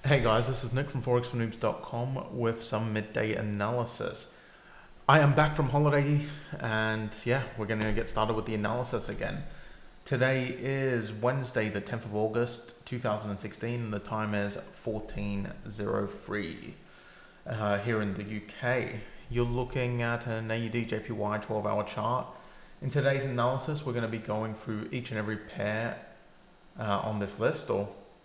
Hey guys, this is Nick from forexfornoobs.com with some midday analysis. I am back from holiday and yeah, we're going to get started with the analysis again. Today is Wednesday, the 10th of August, 2016, and the time is 14:03 here in the UK. You're looking at an AUDJPY 12-hour chart. In today's analysis, we're going to be going through each and every pair on this list,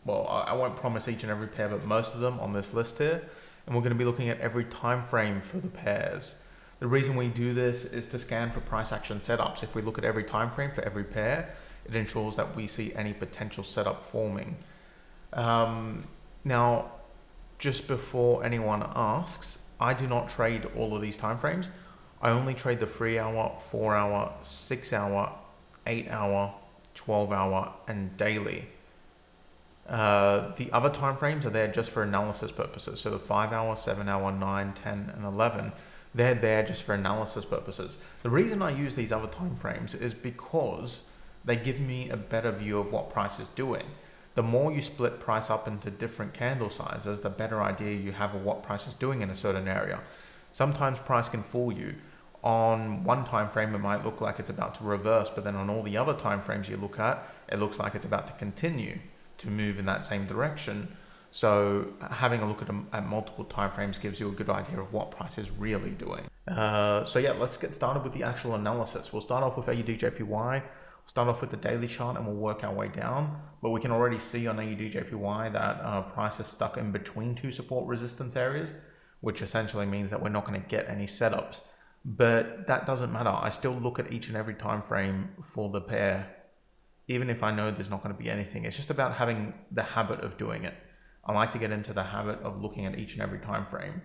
well, I won't promise each and every pair, but most of them on this list here. And we're going to be looking at every time frame for the pairs. The reason we do this is to scan for price action setups. If we look at every time frame for every pair, it ensures that we see any potential setup forming. Now, just before anyone asks, I do not trade all of these time frames. I only trade the 3-hour, 4-hour, 6-hour, 8-hour, 12-hour, and daily. The other time frames are there just for analysis purposes. So the 5-hour, 7-hour, 9, 10, and 11, they're there just for analysis purposes. The reason I use these other time frames is because they give me a better view of what price is doing. The more you split price up into different candle sizes, the better idea you have of what price is doing in a certain area. Sometimes price can fool you. On one time frame, it might look like it's about to reverse, but then on all the other time frames you look at, it looks like it's about to continue to move in that same direction. So having a look at multiple time frames gives you a good idea of what price is really doing. So yeah, let's get started with the actual analysis. We'll start off with AUDJPY. We'll start off with the daily chart and we'll work our way down. But we can already see on AUDJPY that price is stuck in between two support resistance areas, which essentially means that we're not going to get any setups. But that doesn't matter. I still look at each and every time frame for the pair. Even if I know there's not going to be anything, it's just about having the habit of doing it. I like to get into the habit of looking at each and every time frame.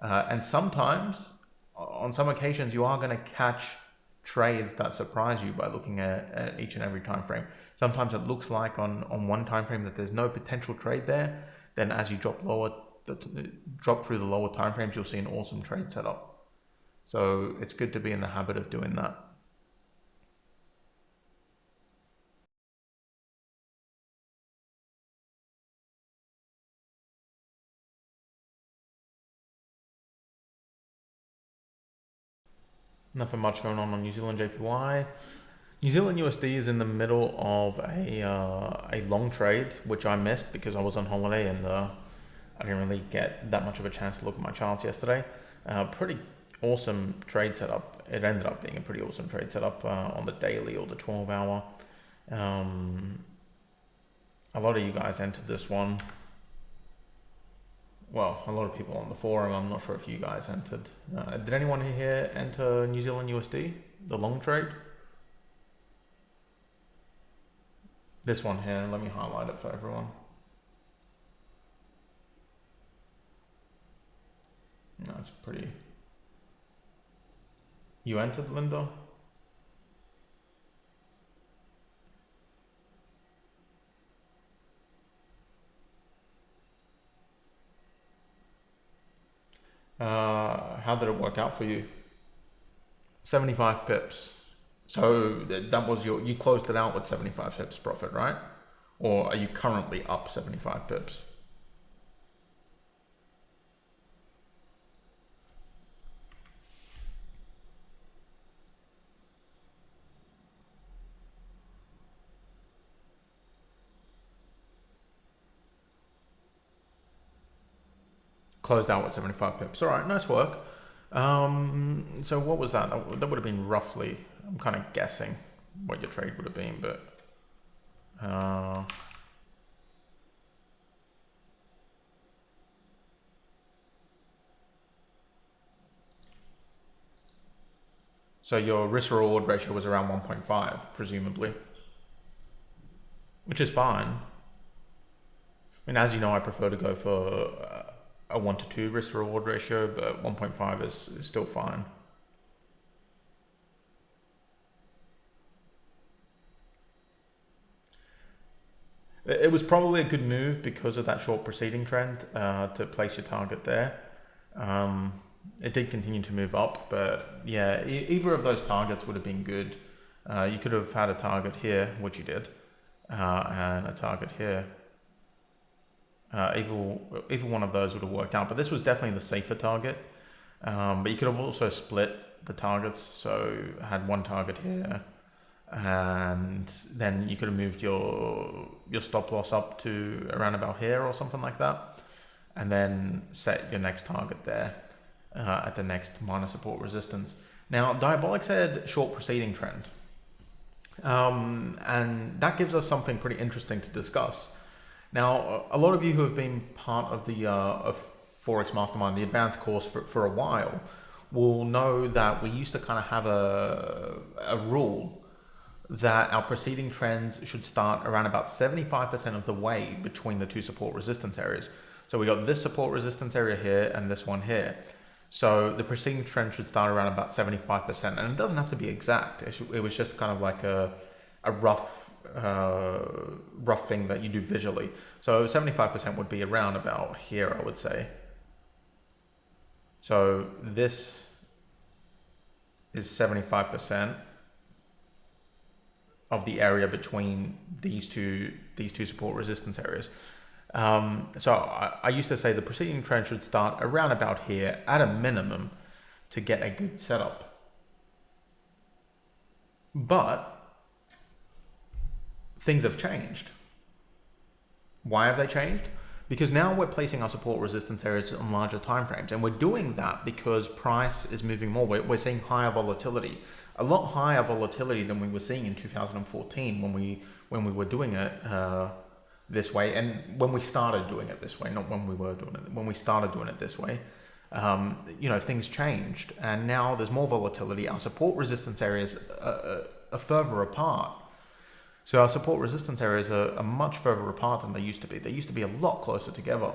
And sometimes, on some occasions, you are going to catch trades that surprise you by looking at each and every time frame. Sometimes it looks like on one time frame that there's no potential trade there. Then as you drop through the lower time frames, you'll see an awesome trade setup. So it's good to be in the habit of doing that. Nothing much going on New Zealand JPY. New Zealand USD is in the middle of a long trade, which I missed because I was on holiday and I didn't really get that much of a chance to look at my charts yesterday. Pretty awesome trade setup. It ended up being a pretty awesome trade setup on the daily or the 12-hour. A lot of you guys entered this one. Well, a lot of people on the forum. I'm not sure if you guys entered. Did anyone here enter New Zealand USD, the long trade? This one here, let me highlight it for everyone. That's pretty. You entered, Linda? How did it work out for you? 75 pips. So that was you closed it out with 75 pips profit, right? Or are you currently up 75 pips? Closed out with 75 pips. All right, nice work. So what was that? That would have been roughly, I'm kind of guessing what your trade would have been, but so your risk reward ratio was around 1.5, presumably, which is fine. I mean, as you know, I prefer to go for a 1 to 2 risk reward ratio, but 1.5 is still fine. It was probably a good move because of that short preceding trend to place your target there. It did continue to move up, but yeah, either of those targets would have been good. You could have had a target here, which you did, and a target here. Either one of those would have worked out, but this was definitely the safer target. But you could have also split the targets, so had one target here, and then you could have moved your stop loss up to around about here or something like that, and then set your next target there at the next minor support resistance. Now, Diabolic said short preceding trend, and that gives us something pretty interesting to discuss. Now, a lot of you who have been part of the Forex Mastermind, the advanced course for a while, will know that we used to kind of have a rule that our preceding trends should start around about 75% of the way between the two support resistance areas. So we got this support resistance area here and this one here. So the preceding trend should start around about 75%, and it doesn't have to be exact. It was just kind of like a rough thing that you do visually. So 75% would be around about here, I would say. So this is 75% of the area between these two support resistance areas. So I used to say the preceding trend should start around about here at a minimum to get a good setup. But things have changed. Why have they changed? Because now we're placing our support resistance areas on larger time frames, and we're doing that because price is moving more. We're seeing higher volatility, a lot higher volatility than we were seeing in 2014 when we were doing it this way, and when we started doing it this way, not when we were doing it, when we started doing it this way. Things changed, and now there's more volatility. Our support resistance areas are further apart. So our support resistance areas are much further apart than they used to be. They used to be a lot closer together.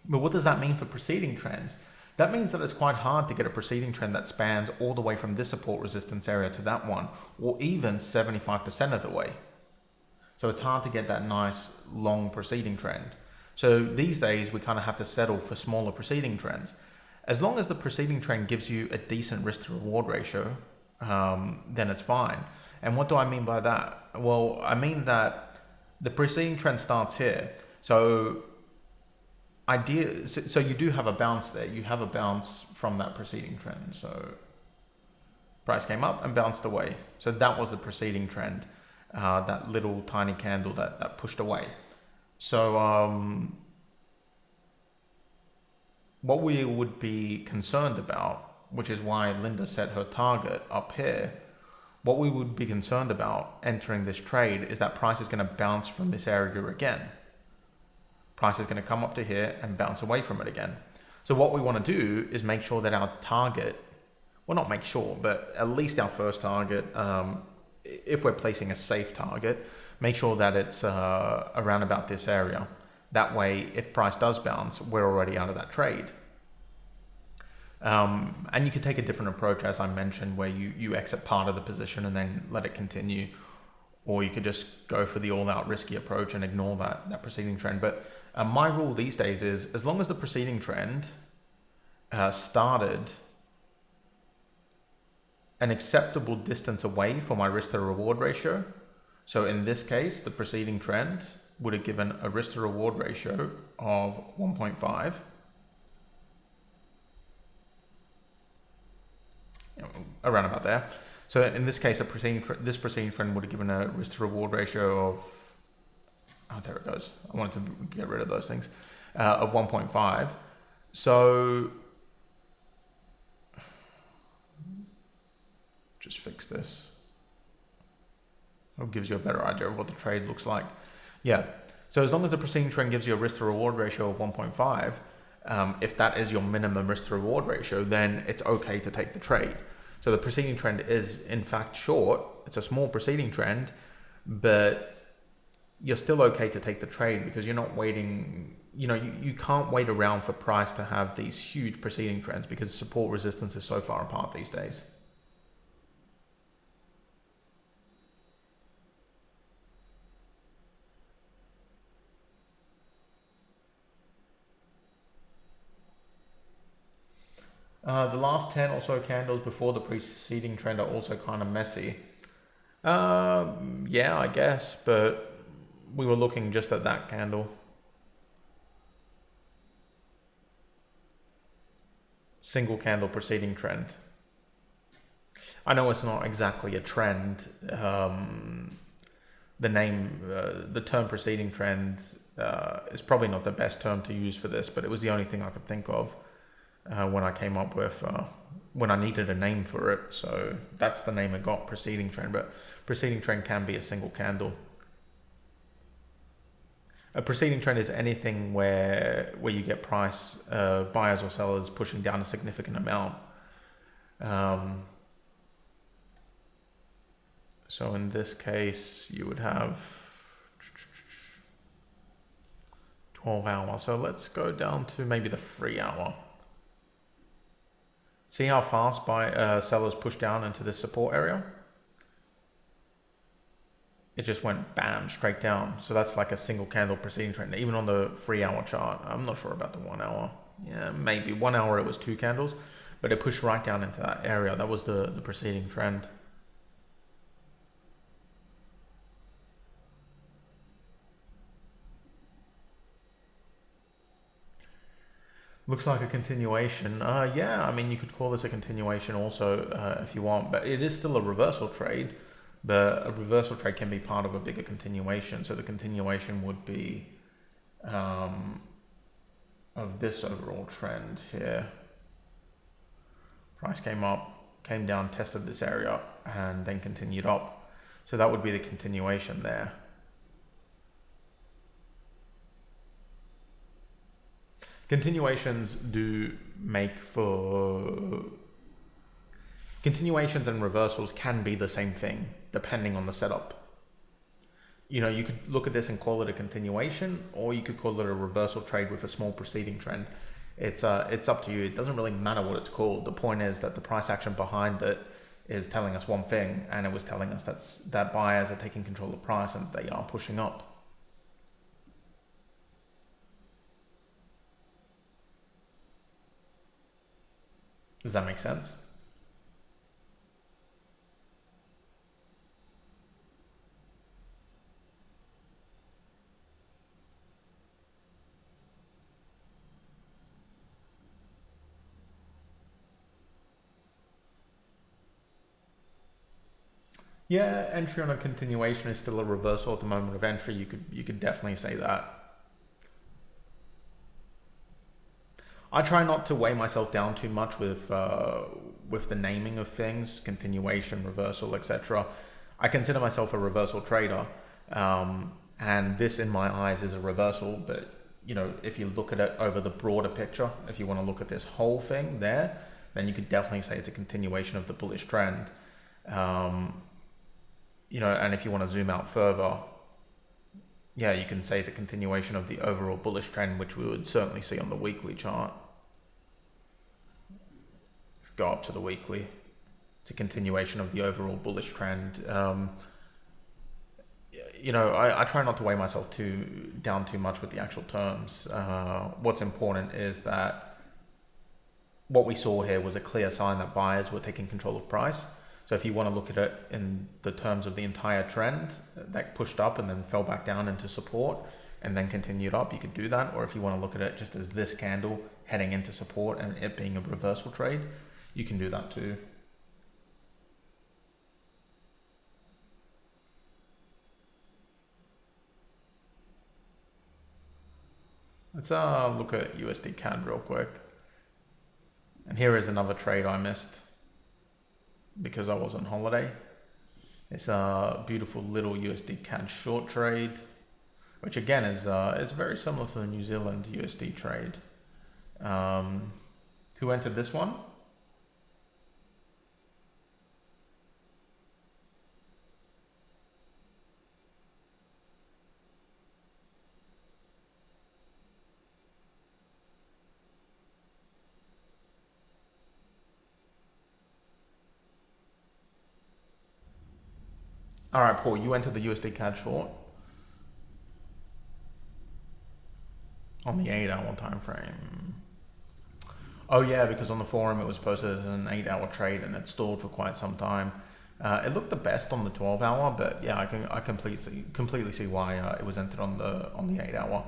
But what does that mean for preceding trends? That means that it's quite hard to get a preceding trend that spans all the way from this support resistance area to that one, or even 75% of the way. So it's hard to get that nice long preceding trend. So these days we kind of have to settle for smaller preceding trends. As long as the preceding trend gives you a decent risk to reward ratio, then it's fine. And what do I mean by that? Well, I mean that the preceding trend starts here. So you do have a bounce there. You have a bounce from that preceding trend. So price came up and bounced away. So that was the preceding trend, that little tiny candle that pushed away. So what we would be concerned about, which is why Linda set her target up here, what we would be concerned about entering this trade is that price is going to bounce from this area again. Price is going to come up to here and bounce away from it again. So what we want to do is make sure that our target, well, not make sure, but at least our first target, if we're placing a safe target, make sure that it's around about this area. That way, if price does bounce, we're already out of that trade. And you could take a different approach, as I mentioned, where you exit part of the position and then let it continue, or you could just go for the all-out risky approach and ignore that preceding trend. But my rule these days is, as long as the preceding trend started an acceptable distance away for my risk to reward ratio, so in this case, the preceding trend would have given a risk to reward ratio of 1.5. Around about there. So in this case, this preceding trend would have given a risk to reward ratio of, there it goes. I wanted to get rid of those things, of 1.5. So just fix this. It gives you a better idea of what the trade looks like. Yeah. So as long as the preceding trend gives you a risk to reward ratio of 1.5, if that is your minimum risk to reward ratio, then it's okay to take the trade. So the preceding trend is in fact short. It's a small preceding trend, but you're still okay to take the trade because you're not waiting. You can't wait around for price to have these huge preceding trends because support resistance is so far apart these days. The last 10 or so candles before the preceding trend are also kind of messy. Yeah, I guess, but we were looking just at that candle. single candle preceding trend. I know it's not exactly a trend. The term preceding trend is probably not the best term to use for this, but it was the only thing I could think of when I came up with, when I needed a name for it. So that's the name it got, preceding trend, but preceding trend can be a single candle. A preceding trend is anything where you get price, buyers or sellers pushing down a significant amount. So in this case, you would have 12 hour. So let's go down to maybe the 3 hour. See how fast sellers push down into this support area? It just went bam, straight down. So that's like a single candle preceding trend, even on the 3 hour chart. I'm not sure about the 1 hour. Yeah, maybe 1 hour it was 2 candles, but it pushed right down into that area. That was the preceding trend. Looks like a continuation. Yeah, I mean, you could call this a continuation also if you want, but it is still a reversal trade. But a reversal trade can be part of a bigger continuation. So the continuation would be of this overall trend here. Price came up, came down, tested this area, and then continued up. So that would be the continuation there. Continuations do make for... Continuations and reversals can be the same thing, depending on the setup. You know, you could look at this and call it a continuation, or you could call it a reversal trade with a small preceding trend. It's up to you. It doesn't really matter what it's called. The point is that the price action behind it is telling us one thing, and it was telling us that buyers are taking control of price and they are pushing up. Does that make sense? Yeah, entry on a continuation is still a reversal at the moment of entry. You could definitely say that. I try not to weigh myself down too much with the naming of things, continuation, reversal, etc. I consider myself a reversal trader, and this in my eyes is a reversal. But you know, if you look at it over the broader picture, if you want to look at this whole thing there, then you could definitely say it's a continuation of the bullish trend. You know, and if you want to zoom out further, yeah, you can say it's a continuation of the overall bullish trend, which we would certainly see on the weekly chart. Go up to the weekly, it's a continuation of the overall bullish trend. You know, I try not to weigh myself down too much with the actual terms. What's important is that what we saw here was a clear sign that buyers were taking control of price. So if you want to look at it in the terms of the entire trend that pushed up and then fell back down into support and then continued up, you could do that. Or if you want to look at it just as this candle heading into support and it being a reversal trade, you can do that too. Let's look at USD CAD real quick. And here is another trade I missed because I was on holiday. It's a beautiful little USD CAD short trade, which again is very similar to the New Zealand USD trade. Who entered this one? All right, Paul, you entered the USD CAD short on the 8 hour time frame. Oh yeah, because on the forum it was posted as an 8 hour trade and it stalled for quite some time. It looked the best on the 12 hour, but yeah, I completely see why it was entered on the 8 hour.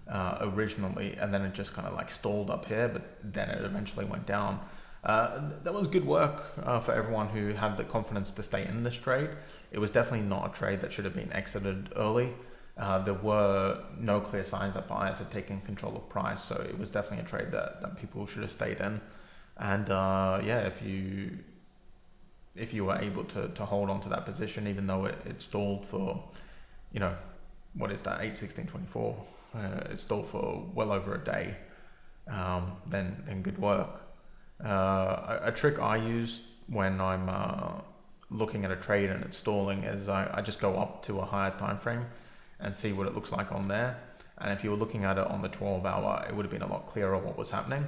originally, and then it just kind of like stalled up here, but then it eventually went down. That was good work for everyone who had the confidence to stay in this trade. It was definitely not a trade that should have been exited early. There were no clear signs that buyers had taken control of price, so it was definitely a trade that people should have stayed in. And yeah, if you were able to hold on to that position, even though it stalled for, you know, what is that, 8/16/24, it stalled for well over a day, then good work. A trick I use when I'm looking at a trade and it's stalling is I just go up to a higher time frame and see what it looks like on there. And if you were looking at it on the 12-hour, it would have been a lot clearer what was happening.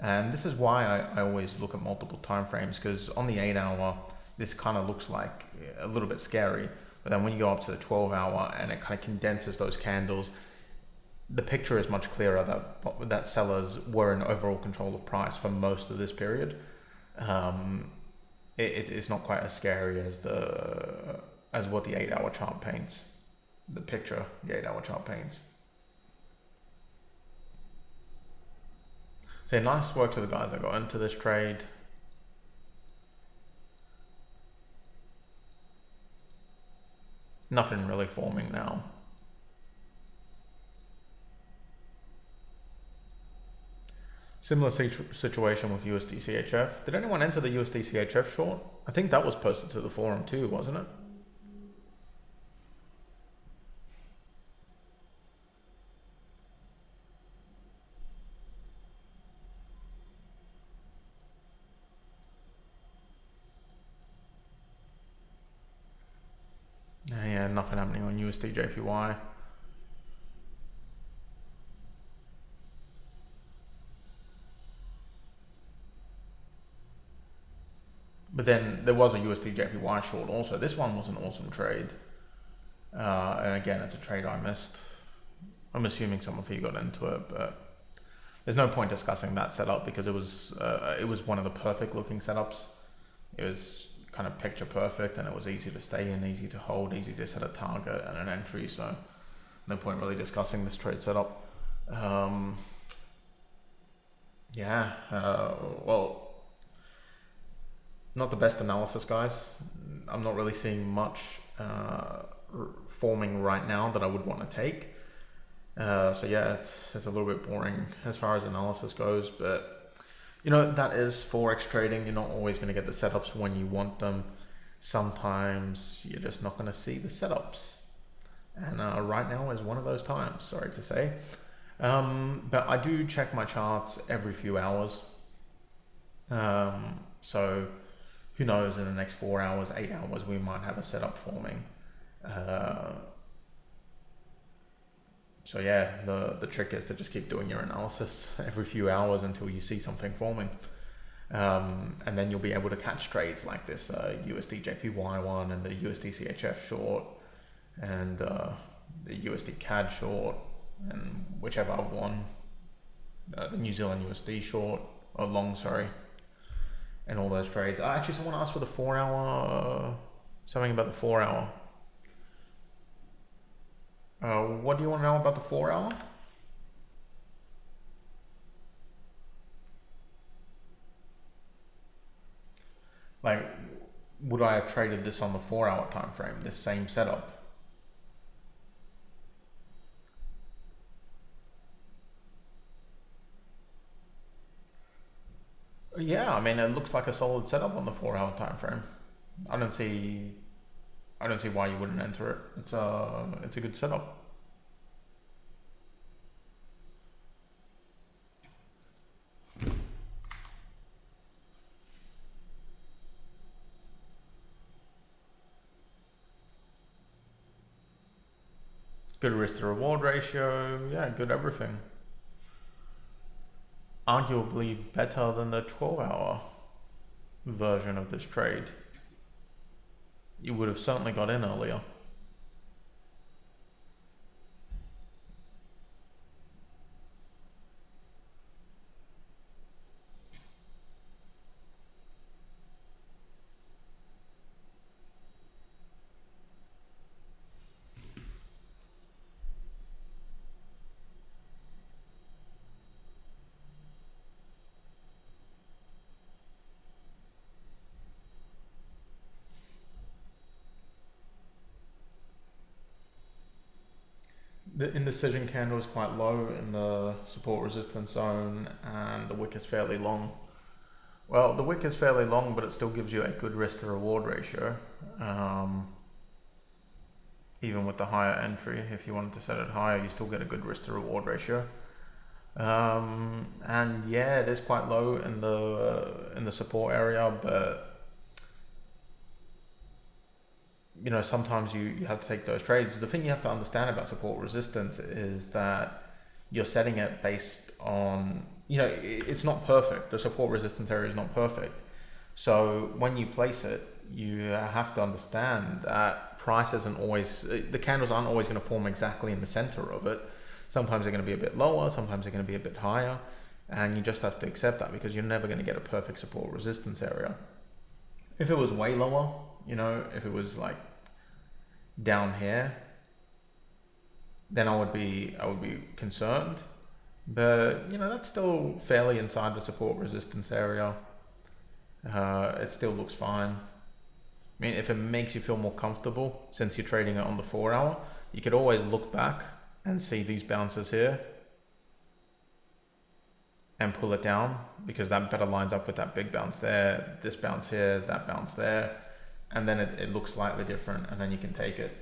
And this is why I always look at multiple time frames, because on the 8-hour, this kind of looks like a little bit scary. But then when you go up to the 12-hour and it kind of condenses those candles, the picture is much clearer that sellers were in overall control of price for most of this period. It's not quite as scary as what the 8-hour chart paints. The picture the 8-hour chart paints. So nice work to the guys that got into this trade. Nothing really forming now. Similar situation with USD CHF. Did anyone enter the USD CHF short? I think that was posted to the forum too, wasn't it? Yeah, nothing happening on USDJPY. But then there was a USDJPY short also. This one was an awesome trade. And again, it's a trade I missed. I'm assuming some of you got into it, but there's no point discussing that setup because it was one of the perfect looking setups. It was kind of picture perfect, and it was easy to stay in, easy to hold, easy to set a target and an entry. So no point really discussing this trade setup. Well, not the best analysis, guys. I'm not really seeing much forming right now that I would want to take. So yeah, it's a little bit boring as far as analysis goes, but you know, that is Forex trading. You're not always going to get the setups when you want them. Sometimes you're just not going to see the setups. And right now is one of those times, sorry to say. But I do check my charts every few hours. So who knows, in the next 4 hours, 8 hours, we might have a setup forming. So yeah, the trick is to just keep doing your analysis every few hours until you see something forming. And then you'll be able to catch trades like this USDJPY one and the USD CHF short and the USD CAD short and whichever other one, the New Zealand USD short or long, sorry, and all those trades. Actually, someone asked for the 4 hour, something about the 4 hour. What do you want to know about the 4 hour? Like, would I have traded this on the 4 hour time frame, this same setup? Yeah, I mean, it looks like a solid setup on the 4 hour time frame. I don't see why you wouldn't enter it. It's a good setup. Good risk to reward ratio. Yeah, good everything. Arguably better than the 12 hour version of this trade. You would have certainly got in earlier. The indecision candle is quite low in the support resistance zone, and the wick is fairly long. Well, the wick is fairly long, but it still gives you a good risk to reward ratio. Even with the higher entry, if you wanted to set it higher, you still get a good risk to reward ratio. And yeah, it is quite low in the support area, but you know, sometimes you have to take those trades. The thing you have to understand about support resistance is that you're setting it based on, you know, it's not perfect. The support resistance area is not perfect. So when you place it, you have to understand that price isn't always, the candles aren't always going to form exactly in the center of it. Sometimes they're going to be a bit lower, sometimes they're going to be a bit higher, and you just have to accept that because you're never going to get a perfect support resistance area. If it was way lower, you know, if it was like down here, then I would be concerned. But you know, that's still fairly inside the support resistance area. It still looks fine. I mean, if it makes you feel more comfortable, since you're trading it on the 4 hour, you could always look back and see these bounces here and pull it down, because that better lines up with that big bounce there, this bounce here, that bounce there, and then it looks slightly different, and then you can take it.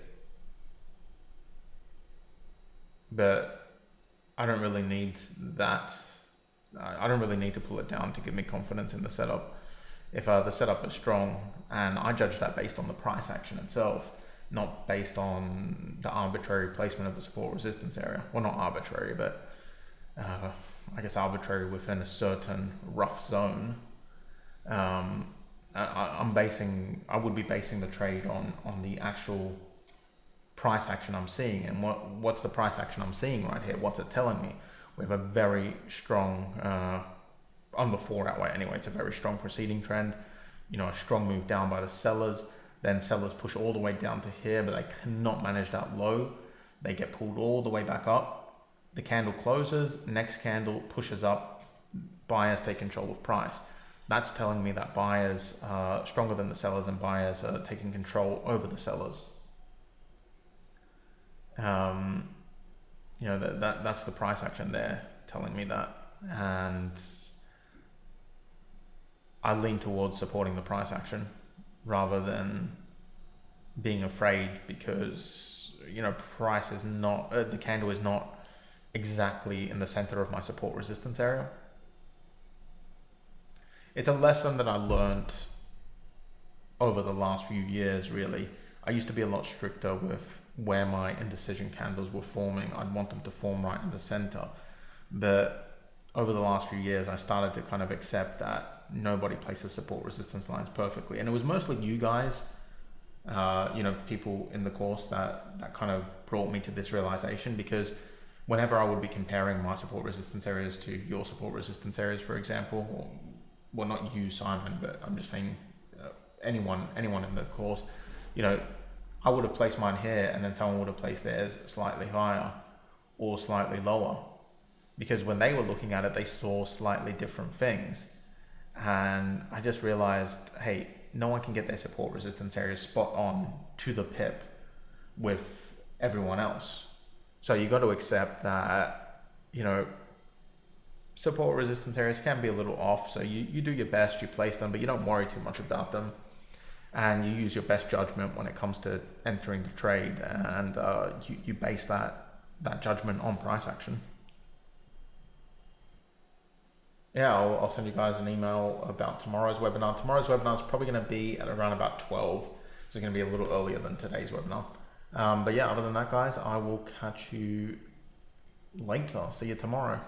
But I don't really need that. I don't really need to pull it down to give me confidence in the setup. If the setup is strong, and I judge that based on the price action itself, not based on the arbitrary placement of the support resistance area. Well, not arbitrary, but I guess arbitrary within a certain rough zone. I would be basing the trade on the actual price action I'm seeing. And what's the price action I'm seeing right here? What's it telling me? We have a very strong, on the 4 hour anyway, it's a very strong preceding trend, you know, a strong move down by the sellers. Then sellers push all the way down to here, but they cannot manage that low. They get pulled all the way back up. The candle closes, next candle pushes up, buyers take control of price. That's telling me that buyers are stronger than the sellers, and buyers are taking control over the sellers. You know, that's the price action there telling me that. And I lean towards supporting the price action rather than being afraid, because, you know, price is not, the candle is not exactly in the center of my support resistance area. It's a lesson that I learned over the last few years, really. I used to be a lot stricter with where my indecision candles were forming. I'd want them to form right in the center. But over the last few years, I started to kind of accept that nobody places support resistance lines perfectly. And it was mostly you guys, you know, people in the course that kind of brought me to this realization, because whenever I would be comparing my support resistance areas to your support resistance areas, for example, or, well, not you, Simon, but I'm just saying anyone in the course, you know, I would have placed mine here, and then someone would have placed theirs slightly higher or slightly lower, because when they were looking at it, they saw slightly different things. And I just realized, hey, no one can get their support resistance areas spot on to the pip with everyone else. So you got to accept that, you know, support resistance areas can be a little off. So you do your best, you place them, but you don't worry too much about them. And you use your best judgment when it comes to entering the trade, and you base that judgment on price action. Yeah, I'll send you guys an email about tomorrow's webinar. Tomorrow's webinar is probably going to be at around about 12. So it's going to be a little earlier than today's webinar. But yeah, other than that, guys, I will catch you later. See you tomorrow.